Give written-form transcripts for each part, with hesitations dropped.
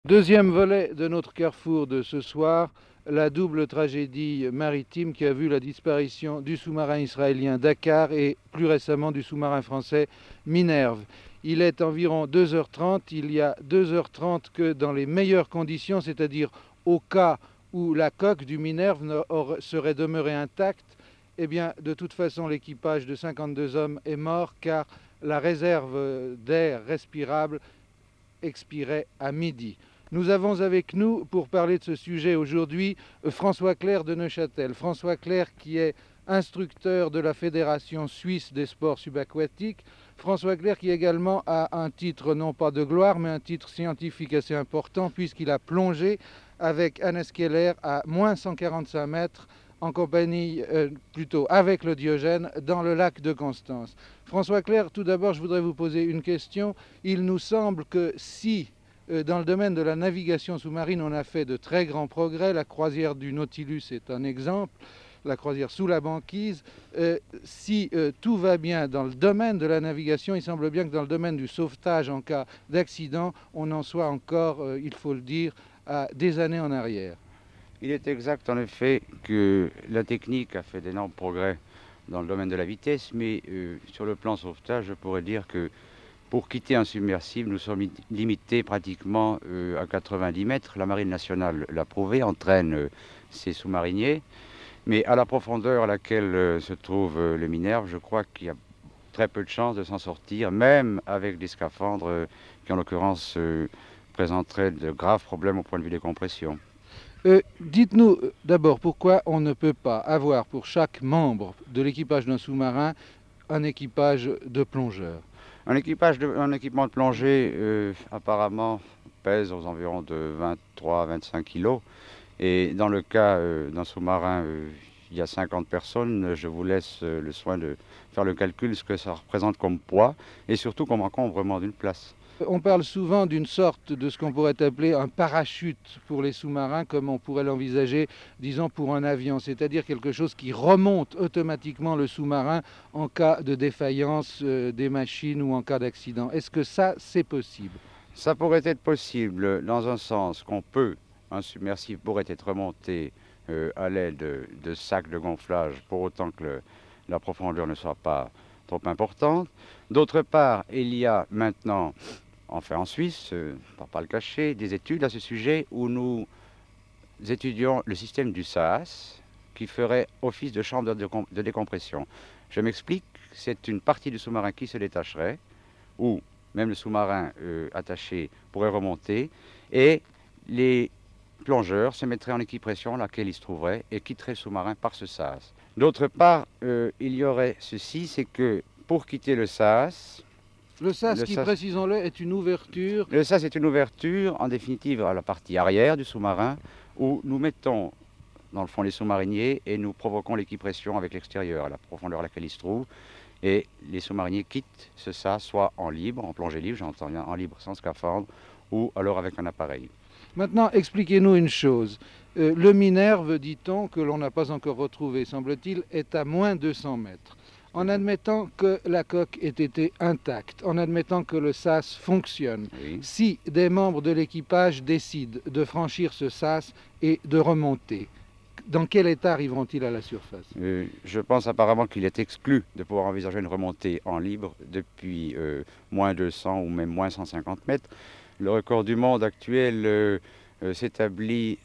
Deuxième volet de notre carrefour de ce soir, la double tragédie maritime qui a vu la disparition du sous-marin israélien Dakar et plus récemment du sous-marin français Minerve. Il est environ 2h30, il y a 2h30 que dans les meilleures conditions, c'est-à-dire au cas où la coque du Minerve serait demeurée intacte, eh bien de toute façon l'équipage de 52 hommes est mort car la réserve d'air respirable expirait à midi. Nous avons avec nous, pour parler de ce sujet aujourd'hui, François Clerc de Neuchâtel. François Clerc qui est instructeur de la Fédération suisse des sports subaquatiques. François Clerc qui également a un titre non pas de gloire, mais un titre scientifique assez important puisqu'il a plongé avec Hannes Keller à moins 145 mètres en compagnie, plutôt avec le Diogène, dans le lac de Constance. François Clerc, tout d'abord, je voudrais vous poser une question. Il nous semble que si, dans le domaine de la navigation sous-marine, on a fait de très grands progrès, la croisière du Nautilus est un exemple, la croisière sous la banquise, si tout va bien dans le domaine de la navigation, il semble bien que dans le domaine du sauvetage en cas d'accident, on en soit encore, il faut le dire, à des années en arrière. Il est exact en effet que la technique a fait d'énormes progrès dans le domaine de la vitesse, mais sur le plan sauvetage, je pourrais dire que pour quitter un submersible, nous sommes limités pratiquement à 90 mètres. La Marine nationale l'a prouvé, entraîne ses sous-mariniers, mais à la profondeur à laquelle se trouve le Minerve, je crois qu'il y a très peu de chances de s'en sortir, même avec des scaphandres qui en l'occurrence présenteraient de graves problèmes au point de vue des compressions. Dites-nous d'abord pourquoi on ne peut pas avoir pour chaque membre de l'équipage d'un sous-marin un équipage de plongeurs. Un équipement de plongée apparemment pèse aux environs de 23 à 25 kg. Et dans le cas d'un sous-marin, il y a 50 personnes, je vous laisse le soin de faire le calcul, ce que ça représente comme poids et surtout comme encombrement d'une place. On parle souvent d'une sorte de ce qu'on pourrait appeler un parachute pour les sous-marins, comme on pourrait l'envisager, disons, pour un avion, c'est-à-dire quelque chose qui remonte automatiquement le sous-marin en cas de défaillance des machines ou en cas d'accident. Est-ce que ça, c'est possible? Ça pourrait être possible dans un sens qu'on peut, un submersible pourrait être remonté à l'aide de sacs de gonflage pour autant que la profondeur ne soit pas trop importante. D'autre part, il y a maintenant, enfin en Suisse, pour ne pas le cacher, des études à ce sujet où nous étudions le système du SAS qui ferait office de chambre de décompression. Je m'explique, c'est une partie du sous-marin qui se détacherait, ou même le sous-marin attaché pourrait remonter, et les plongeurs se mettraient en équipression laquelle ils se trouveraient et quitteraient le sous-marin par ce SAS. D'autre part, il y aurait ceci, c'est que pour quitter le SAS, le SAS, qui, précisons-le, est une ouverture. Le SAS est une ouverture, en définitive, à la partie arrière du sous-marin, où nous mettons, dans le fond, les sous-mariniers et nous provoquons l'équipression avec l'extérieur, à la profondeur à laquelle ils se trouvent. Et les sous-mariniers quittent ce SAS, soit en libre, en plongée libre, j'entends bien, en libre sans scaphandre, ou alors avec un appareil. Maintenant, expliquez-nous une chose. Le Minerve, dit-on, que l'on n'a pas encore retrouvé, semble-t-il, est à moins de 100 mètres. En admettant que la coque ait été intacte, en admettant que le SAS fonctionne, oui. Si des membres de l'équipage décident de franchir ce SAS et de remonter, dans quel état arriveront-ils à la surface? Je pense apparemment qu'il est exclu de pouvoir envisager une remontée en libre depuis moins 200 ou même moins 150 mètres. Le record du monde actuel s'établit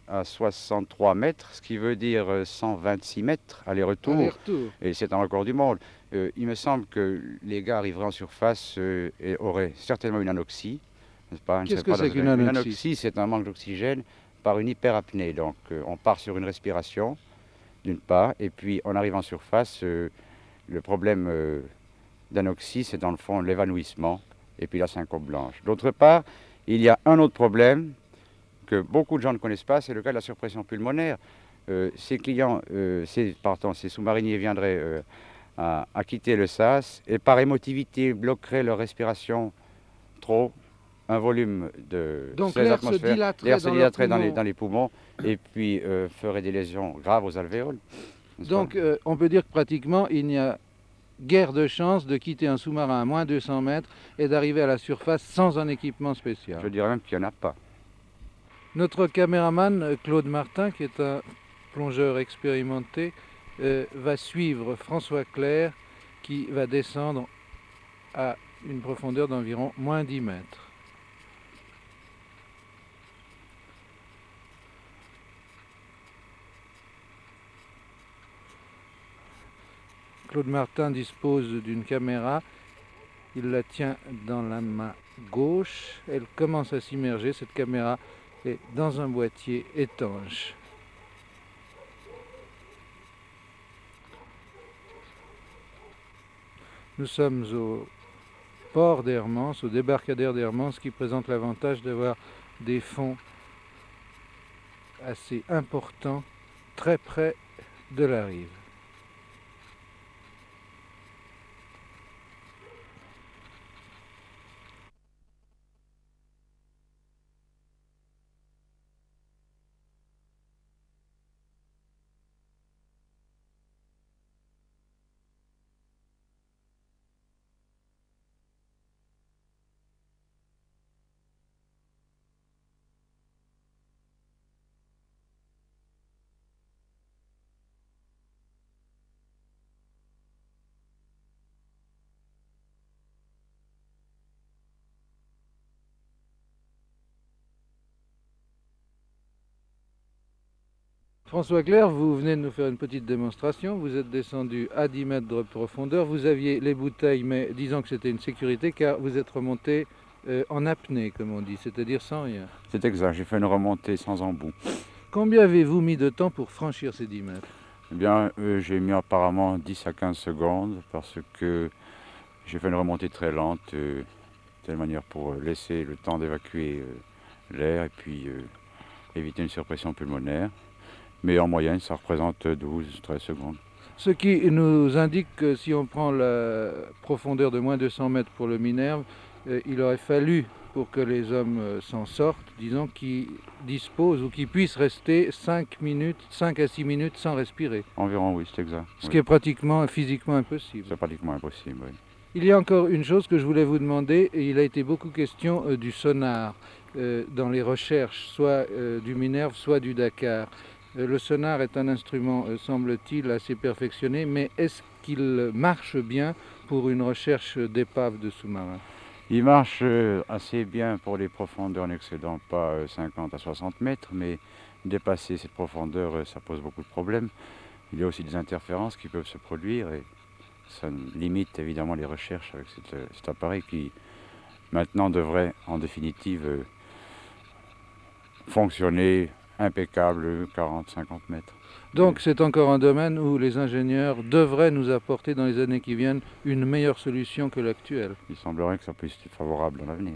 à 63 mètres, ce qui veut dire 126 mètres aller-retour. Et c'est un record du monde. Il me semble que les gars arriveraient en surface et auraient certainement une anoxie. Qu'est-ce que c'est qu'une anoxie? Une anoxie, c'est un manque d'oxygène par une hyperapnée. Donc on part sur une respiration, d'une part, et puis en arrivant en surface, le problème d'anoxie, c'est dans le fond l'évanouissement, et puis la syncope blanche. D'autre part, il y a un autre problème que beaucoup de gens ne connaissent pas, c'est le cas de la surpression pulmonaire. Ces sous-mariniers viendraient à quitter le SAS et par émotivité bloqueraient leur respiration trop, un volume de l'air se dilaterait dans les poumons et puis ferait des lésions graves aux alvéoles. Donc on peut dire que pratiquement il n'y a guère de chance de quitter un sous-marin à moins 200 mètres et d'arriver à la surface sans un équipement spécial. Je dirais même qu'il n'y en a pas. Notre caméraman Claude Martin, qui est un plongeur expérimenté, va suivre François Clerc qui va descendre à une profondeur d'environ moins 10 mètres. Claude Martin dispose d'une caméra, il la tient dans la main gauche, elle commence à s'immerger, cette caméra est dans un boîtier étanche. Nous sommes au port d'Hermance, au débarcadère d'Hermance, qui présente l'avantage d'avoir des fonds assez importants, très près de la rive. François Clerc, vous venez de nous faire une petite démonstration, vous êtes descendu à 10 mètres de profondeur, vous aviez les bouteilles, mais disons que c'était une sécurité car vous êtes remonté en apnée, comme on dit, c'est-à-dire sans rien. C'est exact, j'ai fait une remontée sans embout. Combien avez-vous mis de temps pour franchir ces 10 mètres? Eh bien, j'ai mis apparemment 10 à 15 secondes parce que j'ai fait une remontée très lente, de telle manière pour laisser le temps d'évacuer l'air et puis éviter une surpression pulmonaire. Mais en moyenne, ça représente 12-13 secondes. Ce qui nous indique que si on prend la profondeur de moins 200 mètres pour le Minerve, il aurait fallu, pour que les hommes s'en sortent, disons qu'ils disposent ou qu'ils puissent rester 5 à 6 minutes sans respirer. Environ, oui, c'est exact. Ce qui est pratiquement physiquement impossible. C'est pratiquement impossible, oui. Il y a encore une chose que je voulais vous demander, et il a été beaucoup question du sonar dans les recherches, soit du Minerve, soit du Dakar. Le sonar est un instrument, semble-t-il, assez perfectionné, mais est-ce qu'il marche bien pour une recherche d'épave de sous-marins? Il marche assez bien pour les profondeurs n'excédant pas 50 à 60 mètres, mais dépasser cette profondeur, ça pose beaucoup de problèmes. Il y a aussi des interférences qui peuvent se produire et ça limite évidemment les recherches avec cet appareil qui maintenant devrait en définitive fonctionner impeccable 40-50 mètres. Donc c'est encore un domaine où les ingénieurs devraient nous apporter dans les années qui viennent une meilleure solution que l'actuelle. Il semblerait que ça puisse être favorable dans l'avenir.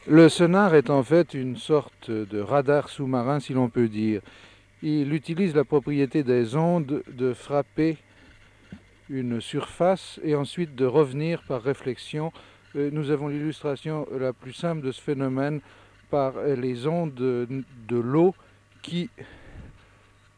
Le sonar est en fait une sorte de radar sous-marin, si l'on peut dire. Il utilise la propriété des ondes de frapper une surface et ensuite de revenir par réflexion. Nous avons l'illustration la plus simple de ce phénomène par les ondes de l'eau qui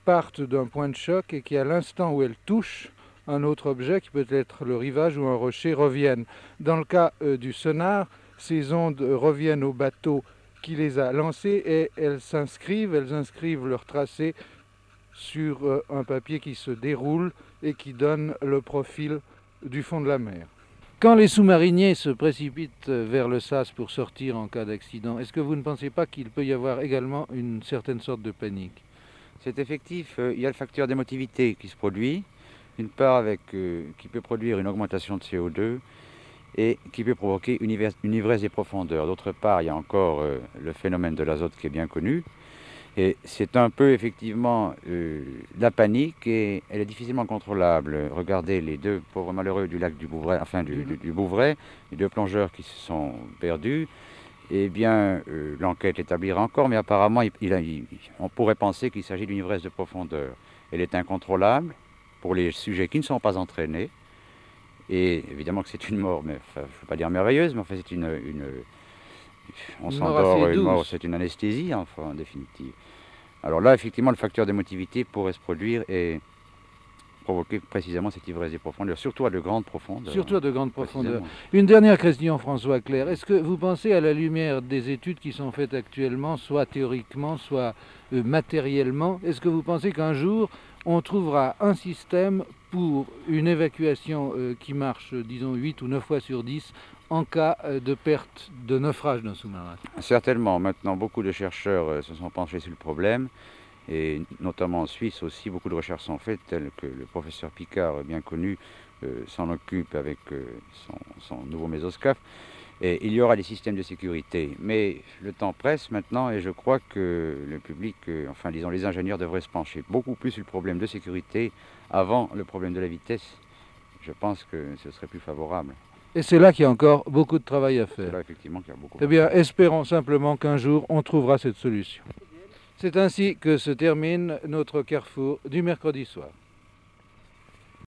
partent d'un point de choc et qui, à l'instant où elles touchent un autre objet, qui peut être le rivage ou un rocher, reviennent. Dans le cas du sonar, ces ondes reviennent au bateau qui les a lancées et elles inscrivent leur tracé sur un papier qui se déroule et qui donne le profil du fond de la mer. Quand les sous-mariniers se précipitent vers le sas pour sortir en cas d'accident, est-ce que vous ne pensez pas qu'il peut y avoir également une certaine sorte de panique? C'est effectif, il y a le facteur d'émotivité qui se produit, d'une part qui peut produire une augmentation de CO2 et qui peut provoquer une ivresse des profondeurs. D'autre part, il y a encore le phénomène de l'azote qui est bien connu. Et c'est un peu effectivement la panique et elle est difficilement contrôlable. Regardez les deux pauvres malheureux du lac du Bouvray, enfin du Bouvray, les deux plongeurs qui se sont perdus. Eh bien, l'enquête l'établira encore, mais apparemment, on pourrait penser qu'il s'agit d'une ivresse de profondeur. Elle est incontrôlable pour les sujets qui ne sont pas entraînés. Et évidemment que c'est une mort, mais enfin, je ne veux pas dire merveilleuse, mais enfin c'est on s'endort, une mort, c'est une anesthésie, enfin, en définitive. Alors là, effectivement, le facteur d'émotivité pourrait se produire et provoquer précisément cette ivresse des profondeurs, surtout à de grandes profondeurs. Surtout à de grandes profondeurs. Précisément. Une dernière question, François Clerc. Est-ce que vous pensez, à la lumière des études qui sont faites actuellement, soit théoriquement, soit matériellement, est-ce que vous pensez qu'un jour, on trouvera un système pour une évacuation qui marche, disons, 8 ou 9 fois sur 10 en cas de perte, de naufrage d'un sous-marin? Certainement. Maintenant, beaucoup de chercheurs se sont penchés sur le problème. Et notamment en Suisse aussi, beaucoup de recherches sont faites, telles que le professeur Picard, bien connu, s'en occupe avec son nouveau mésoscaphe. Et il y aura des systèmes de sécurité. Mais le temps presse maintenant et je crois que le public, enfin disons les ingénieurs devraient se pencher beaucoup plus sur le problème de sécurité avant le problème de la vitesse. Je pense que ce serait plus favorable. Et c'est là qu'il y a encore beaucoup de travail à faire. C'est là effectivement qu'il y a beaucoup. Eh bien, espérons simplement qu'un jour, on trouvera cette solution. C'est ainsi que se termine notre carrefour du mercredi soir.